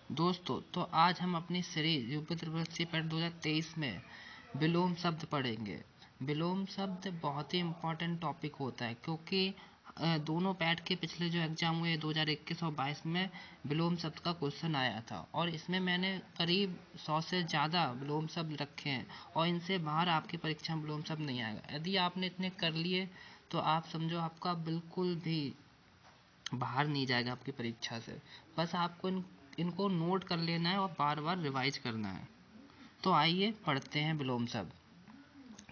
दोस्तों, तो आज हम अपनी series UP triple C PET 2023 में विलोम शब्द पढ़ेंगे। विलोम शब्द बहुत ही इम्पोर्टेंट टॉपिक होता है, क्योंकि दोनों पैट के पिछले जो एग्जाम हुए 2021 और 22 में विलोम शब्द का क्वेश्चन आया था, और इसमें मैंने करीब 100 से ज़्यादा विलोम शब्द रखे हैं, और इनसे बाहर आपकी परीक्षा में विलोम शब्द नहीं आएगा। यदि आपने इतने कर लिए तो आप समझो आपका बिल्कुल भी बाहर नहीं जाएगा आपकी परीक्षा से। बस आपको इनको नोट कर लेना है और बार बार रिवाइज करना है। तो आइए पढ़ते हैं विलोम शब्द।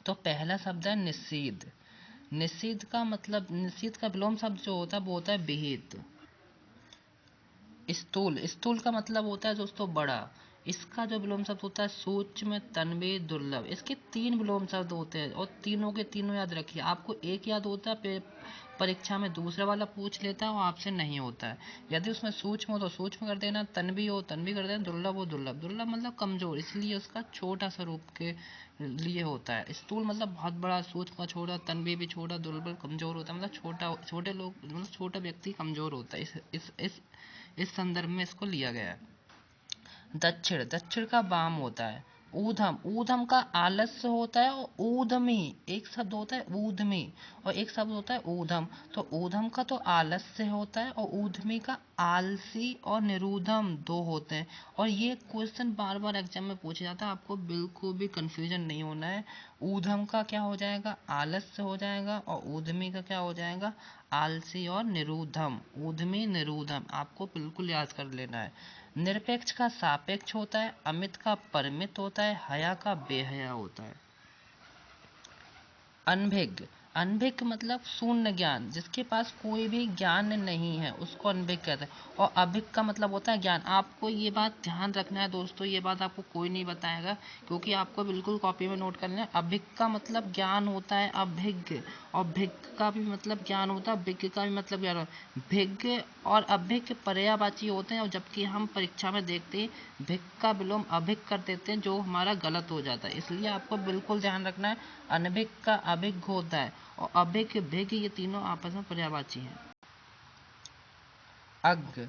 तो पहला शब्द है निषेध। निषेध का विलोम शब्द जो होता है वो होता है विहित। स्थूल, स्थूल का मतलब होता है दोस्तों बड़ा। इसका जो विलोम शब्द होता है सूक्ष्म, तन्वी, दुर्लभ। इसके 3 विलोम शब्द होते हैं, और तीनों के तीनों याद रखिए। आपको एक याद होता है, परीक्षा में दूसरा वाला पूछ लेता है और आपसे नहीं होता है। यदि उसमें सूक्ष्म हो तो सूक्ष्म कर देना, तन्वी हो तन्वी कर देना, दुर्लभ हो दुर्लभ। दुर्लभ मतलब कमजोर, इसलिए उसका छोटा सा रूप के लिए होता है। स्थूल मतलब बहुत बड़ा, सूक्ष्म का छोटा, तन्वी भी छोटा, दुर्बल कमजोर होता है। मतलब छोटे लोग, मतलब छोटा व्यक्ति कमजोर होता है। इस संदर्भ में इसको लिया गया है। दक्षिण, दक्षिण का वाम होता है। ऊधम, ऊधम का आलस्य होता है, और ऊधमी एक शब्द होता है ऊधमी, और एक शब्द होता है ऊधम। तो ऊधम का तो आलस्य होता है, और ऊधमी का आलसी और निरूधम 2 होते हैं। और ये क्वेश्चन बार बार एग्जाम में पूछा जाता है, आपको बिल्कुल भी कंफ्यूजन नहीं होना है। ऊधम का क्या हो जाएगा, आलस्य हो जाएगा, और ऊधमी का क्या हो जाएगा, आलसी और निरूधम। ऊधमी निरूधम आपको बिल्कुल याद कर लेना है। निरपेक्ष का सापेक्ष होता है, अमित का परिमित होता है, हया का बेहया होता है। अनभिज्ञ, अनभिज्ञ मतलब शून्य ज्ञान, जिसके पास कोई भी ज्ञान नहीं है उसको अनभिज्ञ कहते हैं। और अभिज्ञ का मतलब होता है ज्ञान। आपको ये बात ध्यान रखना है दोस्तों, ये बात आपको कोई नहीं बताएगा, क्योंकि आपको बिल्कुल कॉपी में नोट कर लेना है। अभिज्ञ का मतलब ज्ञान होता है, अभिज्ञ। और भिज्ञ का भी मतलब ज्ञान होता है, विज्ञ का भी मतलब ज्ञान होता है। भिज्ञ और अभिज्ञ पर्यायवाची होते हैं, और जबकि हम परीक्षा में देखते हैं भिज्ञ का विलोम अभिज्ञ कर देते हैं, जो हमारा गलत हो जाता है। इसलिए आपको बिल्कुल ध्यान रखना है, अनभिज्ञ का अभिज्ञ होता है, और अभिज्ञ भिज्ञ ये तीनों आपस में पर्यायवाची हैं। अज्ञ,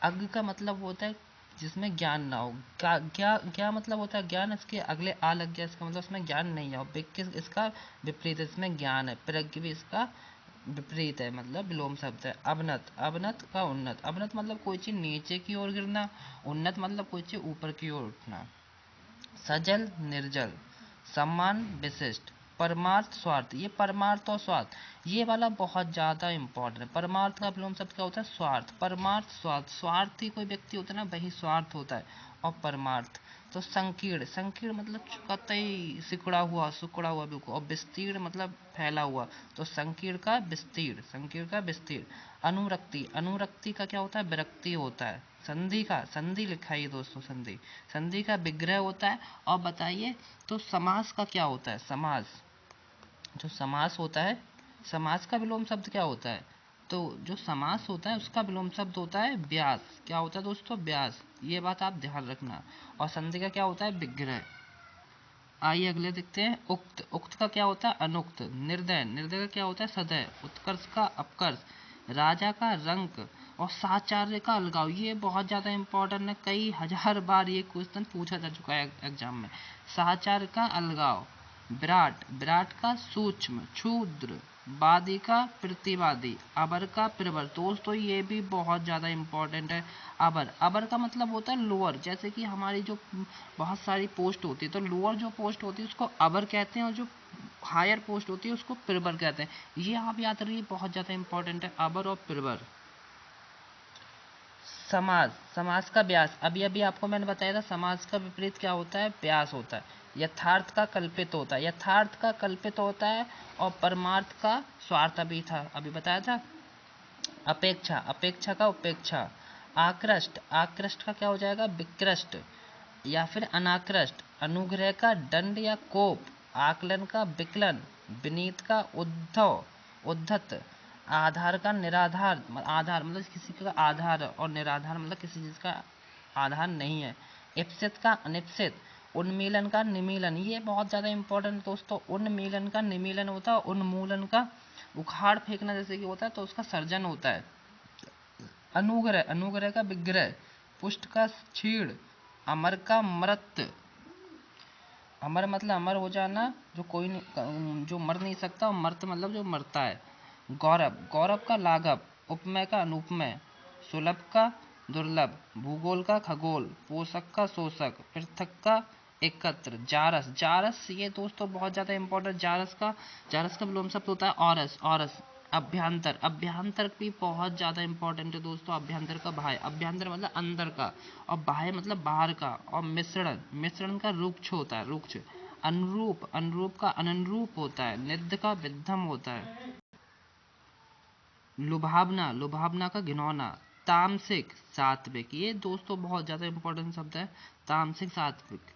अज्ञ का मतलब होता है जिसमें ज्ञान ना हो। क्या मतलब होता है ज्ञान, इसके अगले आ लग गया, इसका मतलब इसमें ज्ञान नहीं है। और विज्ञ इसका विपरीत, इसमें ज्ञान है। प्रज्ञ भी इसका विपरीत है, मतलब विलोम शब्द है। अवनत, अवनत का उन्नत। अवनत मतलब कोई चीज नीचे की ओर गिरना, उन्नत मतलब कोई चीज ऊपर की ओर उठना। सजल, निर्जल। सम्मान, विशिष्ट। परमार्थ, स्वार्थ। ये परमार्थ और स्वार्थ, ये वाला बहुत ज्यादा इंपॉर्टेंट है। परमार्थ का विलोम शब्द क्या होता है, स्वार्थ। परमार्थ, स्वार्थ। स्वार्थी कोई व्यक्ति होता है ना, वही स्वार्थ होता है। और परमार्थ। तो संकीर्ण, संकीर्ण मतलब कतई सिकुड़ा हुआ, सुकुड़ा हुआ बिल्कुल। और विस्तीर्ण मतलब फैला हुआ। तो संकीर्ण का विस्तीर्ण, संकीर्ण का विस्तीर्ण। अनुरक्ति, अनुरक्ति का क्या होता है, विरक्ति होता है। संधि का, संधि लिखाइए दोस्तों, संधि, संधि का विग्रह होता है। और बताइए, तो समास का क्या होता है, समास, जो समास होता है, समास का विलोम शब्द क्या होता है, तो जो समास होता है उसका विलोम शब्द होता है व्यास। क्या होता है दोस्तों, व्यास। ये बात आप ध्यान रखना। और संधि का क्या होता है, विग्रह। आइए अगले देखते हैं। उक्त, उक्त का क्या होता है, अनुक्त। निर्दय, निर्दय का क्या होता है, सदय। उत्कर्ष का अपकर्ष। राजा का रंक। और साचार्य का अलगाव, ये बहुत ज्यादा इंपॉर्टेंट है, कई हजार बार ये क्वेश्चन पूछा जा चुका है एग्जाम में। साचार्य का अलगाव। विराट, विराट का सूक्ष्म, क्षुद्र। वादी का प्रतिवादी। अबर का प्रवर। दोस्तों ये भी बहुत ज्यादा इंपॉर्टेंट है। अबर, अबर का मतलब होता है लोअर। जैसे कि हमारी जो बहुत सारी पोस्ट होती है, तो लोअर जो पोस्ट होती है उसको अबर कहते हैं, और जो हायर पोस्ट होती है उसको प्रवर कहते हैं। ये आप याद रखिए, बहुत ज्यादा इंपॉर्टेंट है, अबर और प्रवर। समास, समास का व्यास। अभी अभी आपको मैंने बताया था, समास का विपरीत क्या होता है, व्यास होता है। यथार्थ का कल्पित होता है, यथार्थ का कल्पित होता है। और परमार्थ का स्वार्थ अभी था, अभी बताया था। अपेक्षा, अपेक्षा का उपेक्षा। आकृष्ट, आकृष्ट का क्या हो जाएगा, विकृष्ट या फिर अनाकृष्ट। अनुग्रह का दंड या कोप। आकलन का विकलन। विनीत का उद्धव, उद्धत। आधार का निराधार, आधार मतलब किसी का आधार, और निराधार मतलब किसी चीज का आधार नहीं है। इप्सित का अनिप्सित। उन्मीलन का निमीलन, ये बहुत ज्यादा इंपॉर्टेंट दोस्तों। उन्मीलन का निमीलन होता है, उन्मूलन का उखाड़ फेंकना जैसे कि होता है, तो उसका सर्जन होता है। अनुग्रह, अनुग्रह का विग्रह। पुष्ट का छीड़, अमर का मृत। अमर मतलब अमर हो जाना, जो कोई नहीं, जो मर नहीं सकता, और मर्त मतलब जो मरता है। गौरव, गौरव का लाघव, उपमेय का अनुपमेय, सुलभ का दुर्लभ, भूगोल का खगोल, पोषक का शोषक, पृथक का एकत्र। जारस, जारस ये दोस्तों बहुत ज्यादा इंपॉर्टेंट। जारस का विलोम शब्द होता है औरस, औरस। अभ्यंतर, अभ्यंतर भी बहुत ज्यादा इंपॉर्टेंट है दोस्तों। अभ्यंतर का बाह्य, अभ्यंतर मतलब अंदर का, और बाह्य मतलब बाहर का। और मिश्रण, मिश्रण का रुक्ष होता है, रुक्ष। अनुरूप, अनुरूप का अननुरूप होता है। निध का विद्धम होता है। लुभावना, लुभावना का घिनौना। तामसिक, सात्विक, ये दोस्तों बहुत ज्यादा इंपॉर्टेंट शब्द है। तामसिक, सात्विक।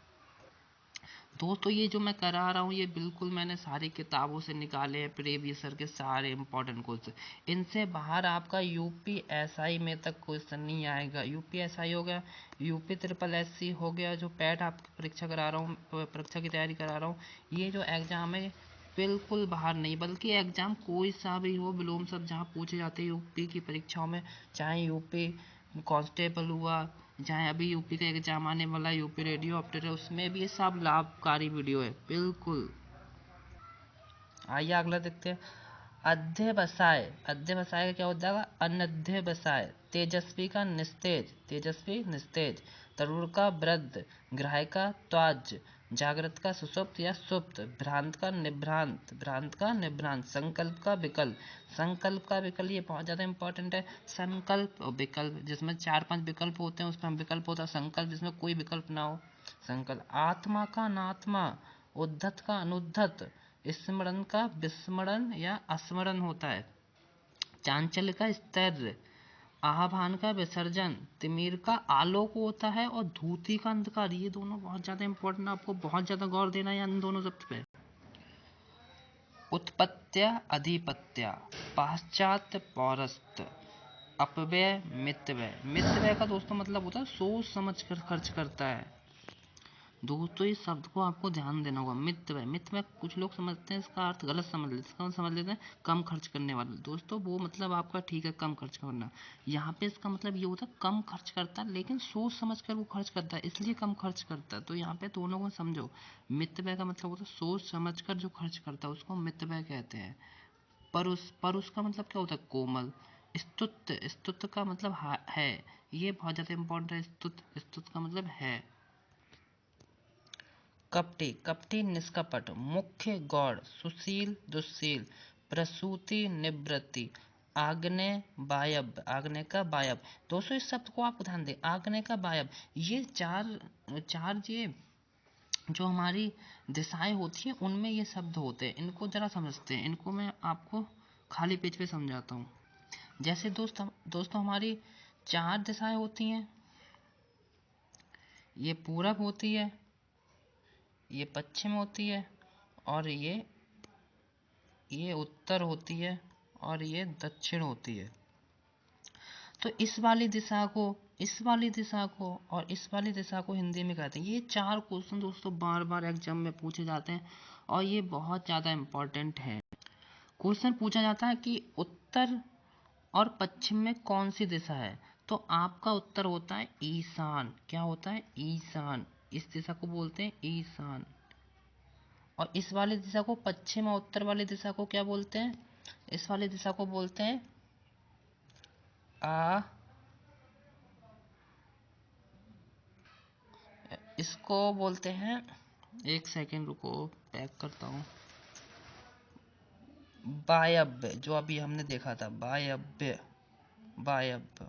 दोस्तों ये जो मैं करा रहा हूँ ये बिल्कुल मैंने सारी किताबों से निकाले हैं, प्रीवियस ईयर के सारे इंपॉर्टेंट क्वेश्चन। इनसे बाहर आपका यूपीएसआई में तक क्वेश्चन नहीं आएगा। यूपीएसआई हो गया, यूपी ट्रिपल एससी हो गया, जो पैट आपकी परीक्षा करा रहा हूँ, परीक्षा की तैयारी करा रहा हूँ, ये जो एग्जाम है बिल्कुल बाहर नहीं। बल्कि एग्जाम कोई सा भी हो, विलोम शब्द जहाँ पूछे जाते हैं यूपी की परीक्षाओं में, चाहे यूपी कांस्टेबल हुआ, चाहे अभी यूपी का एग्जाम आने वाला यूपी रेडियो ऑप्टेटर, उसमें भी ये सब लाभकारी वीडियो है बिल्कुल। आइए अगला देखते हैं। अध्यवसाय, अध्यवसाय का क्या होता है? अनध्यवसाय। तेजस्वी का निस्तेज, तेजस्वी निस्तेज। तरुण का वृद्ध, ग्राह्य का त्याज्य, जागृत का सुषुप्त या सुप्त, भ्रांत का निभ्रांत, भ्रांत का निभ्रांत। संकल्प का विकल्प, संकल्प का विकल्प ये बहुत ज्यादा इंपॉर्टेंट है। संकल्प और विकल्प, जिसमें 4-5 विकल्प होते हैं उसमें हम विकल्प होता है। संकल्प जिसमें कोई विकल्प ना हो, संकल्प। आत्मा का अनात्मा, उद्धत का अनुद्धत, स्मरण का विस्मरण या स्मरण होता है। चांचल्य का स्थैर्य, आह्वान का विसर्जन, तिमिर का आलोक होता है, और धूति का अंधकार। ये दोनों बहुत ज्यादा इंपॉर्टेंट, आपको बहुत ज्यादा गौर देना है इन दोनों शब्द पे। उत्पत्त्या अधिपत्या, पाश्चात्य पौरस्त, अपव्यय मितव्यय। मितव्यय का दोस्तों मतलब होता है सोच समझ कर खर्च करता है। दोस्तों इस शब्द को आपको ध्यान देना होगा। मितव्यय, मितव्यय कुछ लोग समझते हैं इसका अर्थ गलत समझ लेते हैं, इसका समझ लेते हैं कम खर्च करने वाले। दोस्तों वो मतलब आपका ठीक है, कम खर्च करना। यहाँ पे इसका मतलब ये होता है कम खर्च करता है, लेकिन सोच समझ कर वो खर्च करता है, इसलिए कम खर्च करता है। तो यहाँ पे दोनों को समझो। मितव्यय का मतलब होता है सोच समझ कर जो खर्च करता है उसको मितव्यय कहते हैं। परुष, परुष का मतलब क्या होता है? कोमल। स्तुत, स्तुत का मतलब है, ये बहुत ज्यादा इंपॉर्टेंट है। स्तुत, स्तुत का मतलब है। कपटी, कपटी निष्कपट, मुख्य गौड़, सुशील दुशील, प्रसूति निवृत्ति, आग्नेय वायव्य, आग्नेय का वायव्य। दोस्तों इस शब्द को आप ध्यान दें, आग्नेय का वायव्य, ये चार चार ये जो हमारी दिशाएं होती हैं उनमें ये शब्द होते हैं। इनको जरा समझते हैं, इनको मैं आपको खाली पेज पे समझाता हूँ। जैसे दोस्तों हमारी 4 दिशाएं होती हैं। ये पूरब होती है, ये पश्चिम होती है, और ये उत्तर होती है, और ये दक्षिण होती है। तो इस वाली दिशा को, इस वाली दिशा को और इस वाली दिशा को हिंदी में कहते हैं। ये 4 क्वेश्चन दोस्तों बार बार एग्जाम में पूछे जाते हैं, और ये बहुत ज़्यादा इम्पोर्टेंट है। क्वेश्चन पूछा जाता है कि उत्तर और पश्चिम में कौन सी दिशा है? तो आपका उत्तर होता है ईशान। क्या होता है? ईशान। इस दिशा को बोलते हैं ईशान। और इस वाली दिशा को, पश्चिम और उत्तर वाली दिशा को क्या बोलते हैं? इस वाली दिशा को बोलते हैं आ इसको बोलते हैं, एक सेकेंड रुको पैक करता हूँ, वायव्य। जो अभी हमने देखा था वायव्य, वायव्य।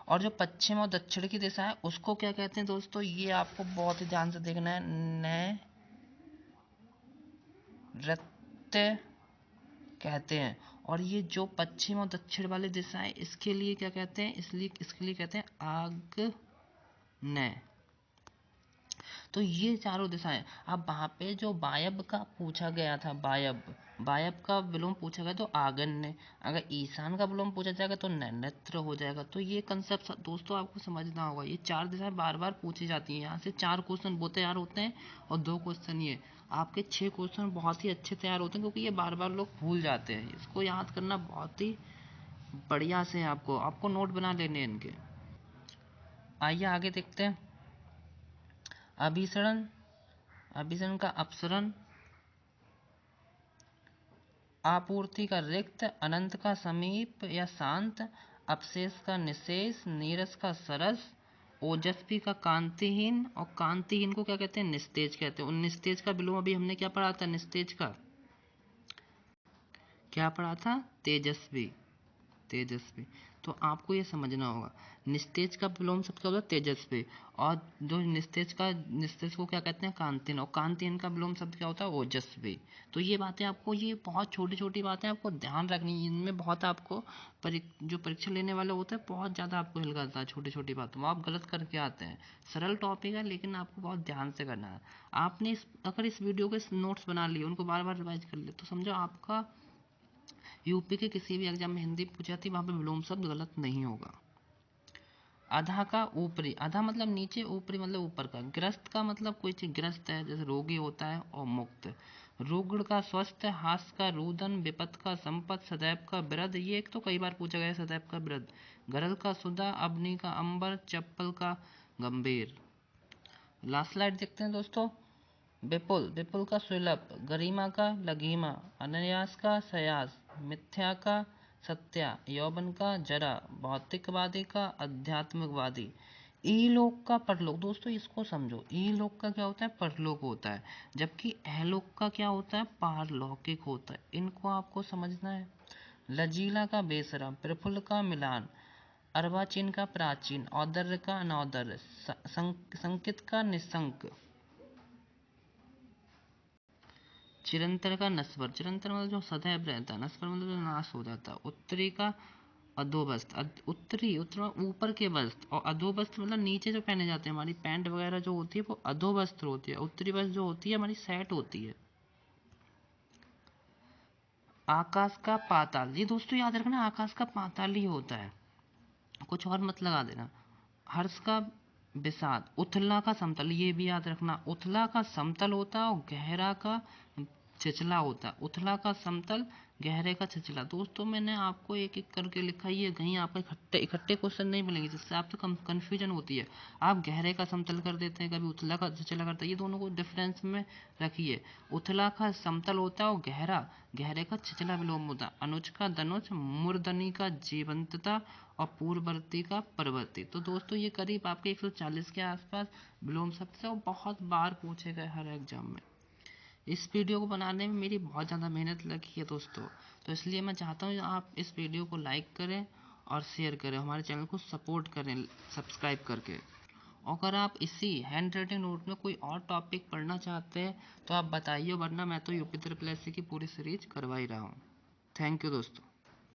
और जो पश्चिम और दक्षिण की दिशा है उसको क्या कहते हैं दोस्तों? ये आपको बहुत ही ध्यान से देखना है। नैऋत्य कहते हैं। और ये जो पश्चिम और दक्षिण वाली दिशा है इसके लिए क्या कहते हैं? इसलिए इसके लिए कहते हैं आग्नेय। तो ये चारों दिशाएं। अब वहां पे जो वायव्य का पूछा गया था, वायव्य, वायव्य का विलोम पूछा गया तो आग्नेय। अगर ईशान का विलोम पूछा जाएगा तो नैऋत्य हो जाएगा। तो ये कंसेप्ट दोस्तों आपको समझना होगा। ये 4 दिशाएं बार बार पूछी जाती हैं। यहाँ से 4 क्वेश्चन वो तैयार होते हैं, और 2 क्वेश्चन ये। आपके 6 क्वेश्चन बहुत ही अच्छे तैयार होते हैं, क्योंकि ये बार बार लोग भूल जाते हैं। इसको याद करना बहुत ही बढ़िया से आपको नोट बना लेने इनके। आइए आगे देखते हैं। अभिसरण, अभिसरण का अपसरण, आपूर्ति का रिक्त, अनंत का समीप या शांत, अपशेष का निशेष, नीरस का सरस, ओजस्वी का कांतिहीन, और कांतिहीन को क्या कहते हैं? निस्तेज कहते हैं। और निस्तेज का विलोम अभी हमने क्या पढ़ा था? निस्तेज का क्या पढ़ा था? तेजस्वी, तेजस्वी। तो आपको ये समझना होगा, निस्तेज का विलोम शब्द क्या होता है? तेजस्वी। और जो निस्तेज का, निस्तेज को क्या कहते हैं? कांतिहीन। और कांतिहीन का विलोम शब्द क्या होता है? ओजस्वी। तो ये बातें आपको, ये बहुत छोटी छोटी बातें आपको ध्यान रखनी है। इनमें बहुत आपको जो परीक्षा लेने वाले होते हैं बहुत ज़्यादा आपको हेल्प करता है छोटी छोटी बातों में। आप गलत करके आते हैं। सरल टॉपिक है लेकिन आपको बहुत ध्यान से करना है। आपने अगर इस वीडियो के नोट्स बना लिए, उनको बार बार रिवाइज कर लिए, तो समझो आपका यूपी के किसी भी एग्जाम में हिंदी पूछा थी, वहां पे विलोम शब्द गलत नहीं होगा। अधा का ऊपरी, अधा मतलब नीचे, ऊपरी मतलब ऊपर का। ग्रस्त का मतलब कोई चीज ग्रस्त है, जैसे रोगी होता है, और मुक्त। रुग्ण का स्वस्थ, हास्य का रुदन, विपत का संपत, सदैव का वृद्ध, ये एक तो कई बार पूछा गया है, सदैव का वृद्ध। गरल का सुधा, अबनी का अंबर, चप्पल का गंभीर। लास्ट स्लाइड देखते हैं दोस्तों। विपुल, विपुल का सुलभ, गरिमा का लघिमा, अनायास का सयास, मिथ्या का सत्या, यौवन का जरा, भौतिकवादी का आध्यात्मिकवादी। ईलोक का परलोक, दोस्तों इसको समझो। ईलोक का क्या होता है? परलोक होता है, जबकि अहलोक का क्या होता है? पारलौकिक होता है। इनको आपको समझना है। लजीला का बेसरम, प्रफुल्ल का मिलान, अर्वाचीन का प्राचीन, औदर्य का अनौदर्य, संकित का निसंक, चिरंतर का नस्वर, चिरंतर मतलब जो सदैव रहता है, नस्वर मतलब जो नाश हो जाता है। उत्तरी का अधोवस्त्र, उत्तरी, उत्तर ऊपर के वस्त्र, और अधोवस्त्र मतलब नीचे जो पहने जाते हैं, हमारी पैंट वगैरह जो होती है वो अधोवस्त्र होती है। उत्तरी वस्त्र जो होती है हमारी सेट होती है। आकाश का पाताल, ये दोस्तों याद रखना, आकाश का पाताल ही होता है, कुछ और मत लगा देना। हर्ष का विषाद, उथला का समतल, ये भी याद रखना। उथला का समतल होता है, और गहरा का छिछला होता है। उथला का समतल, गहरे का छिछला। दोस्तों मैंने आपको एक एक करके लिखा ही है, कहीं आपको इकट्ठे इकट्ठे क्वेश्चन नहीं मिलेंगे जिससे आपको कंफ्यूजन होती है। आप गहरे का समतल कर देते हैं, कभी उथला का छिछला करते हैं, ये दोनों को डिफरेंस में रखिए। उथला का समतल होता है, और गहरा, गहरे का छिछला विलोम होता है। अनुज का धनुष, मूर्धनी का जीवंतता, और पूर्ववर्ती का परवर्ती। तो दोस्तों ये करीब आपके 140 के आसपास विलोम शब्द से, और बहुत बार पूछे गए हर एग्जाम में। इस वीडियो को बनाने में मेरी बहुत ज़्यादा मेहनत लगी है दोस्तों, तो इसलिए मैं चाहता हूँ आप इस वीडियो को लाइक करें और शेयर करें, हमारे चैनल को सपोर्ट करें सब्सक्राइब करके। अगर आप इसी हैंड राइटिंग नोट में कोई और टॉपिक पढ़ना चाहते हैं तो आप बताइए, वरना मैं तो यूपी ट्रिपल एससी की पूरी सीरीज करवा ही रहा हूँ। थैंक यू दोस्तों।